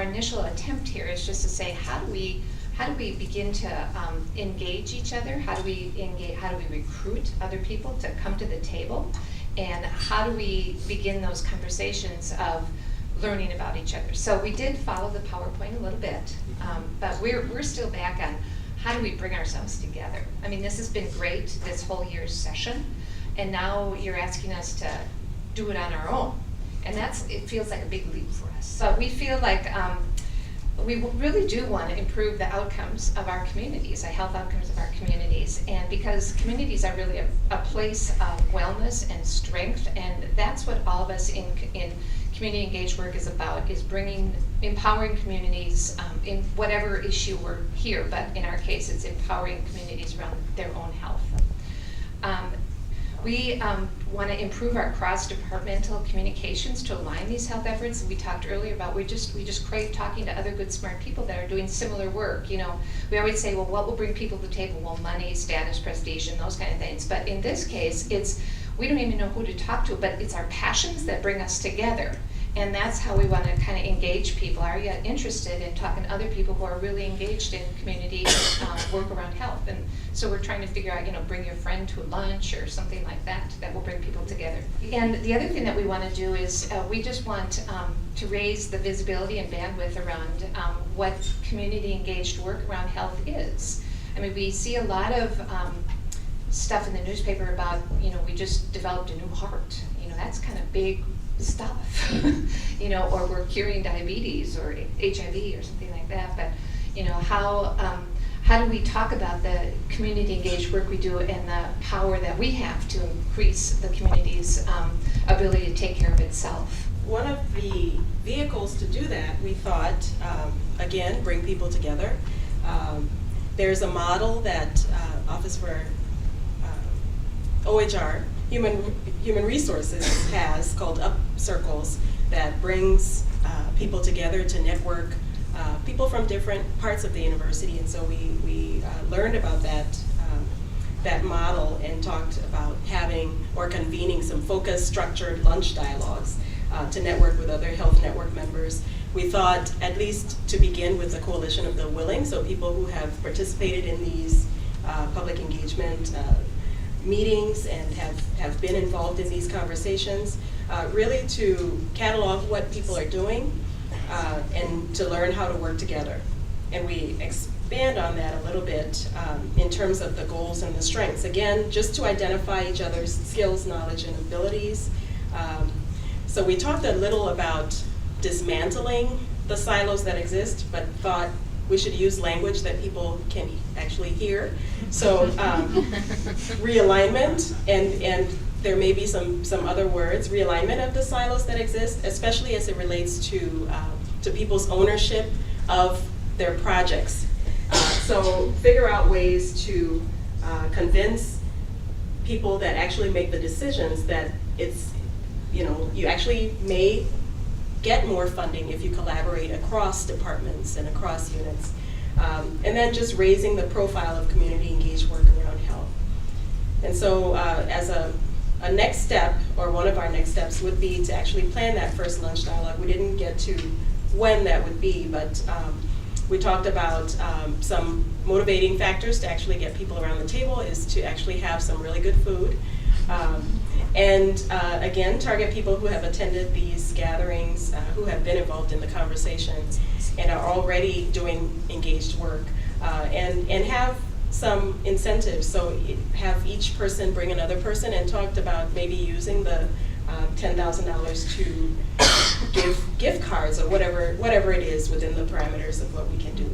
initial attempt here is just to say, how do we begin to engage each other? How do we recruit other people to come to the table? And how do we begin those conversations of learning about each other? So we did follow the PowerPoint a little bit, but we're still back on how do we bring ourselves together? I mean, this has been great, this whole year's session, and now you're asking us to do it on our own. And it feels like a big leap for us. So we feel like we really do want to improve the outcomes of our communities, the health outcomes of our communities. And because communities are really a place of wellness and strength, and that's what all of us in community engaged work is about, is empowering communities in whatever issue we're here, but in our case it's empowering communities around their own health. We want to improve our cross-departmental communications to align these health efforts. We talked earlier about we just crave talking to other good, smart people that are doing similar work. You know, we always say, well, what will bring people to the table? Well, money, status, prestige, and those kind of things. But in this case, we don't even know who to talk to, but it's our passions that bring us together. And that's how we want to kind of engage people. Are you interested in talking to other people who are really engaged in community work around health? And so we're trying to figure out, bring your friend to a lunch or something like that will bring people together. And the other thing that we want to do is we just want to raise the visibility and bandwidth around what community engaged work around health is. I mean, we see a lot of stuff in the newspaper about, we just developed a new heart. That's kind of big stuff, or we're curing diabetes or HIV or something like that. But, how do we talk about the community engaged work we do and the power that we have to increase the community's ability to take care of itself? One of the vehicles to do that, we thought, again, bring people together. There's a model that Office for OHR, Human Resources has called Up Circles that brings people together to network people from different parts of the university. And so we learned about that model and talked about having or convening some focused, structured lunch dialogues to network with other health network members. We thought, at least to begin with, the Coalition of the Willing, so people who have participated in these public engagement meetings and have been involved in these conversations, really to catalog what people are doing and to learn how to work together. And we expand on that a little bit in terms of the goals and the strengths. Again, just to identify each other's skills, knowledge, and abilities. So we talked a little about dismantling the silos that exist, but thought we should use language that people can actually hear. So realignment, and there may be some other words, realignment of the silos that exist, especially as it relates to people's ownership of their projects. So figure out ways to convince people that actually make the decisions that you actually may get more funding if you collaborate across departments and across units. And then just raising the profile of community engaged work around health. And so as a next step, or one of our next steps, would be to actually plan that first lunch dialogue. We didn't get to when that would be, but we talked about some motivating factors to actually get people around the table is to actually have some really good food. And again, target people who have attended these gatherings, who have been involved in the conversations and are already doing engaged work, and have some incentives. So have each person bring another person, and talked about maybe using the $10,000 to give gift cards or whatever it is within the parameters of what we can do.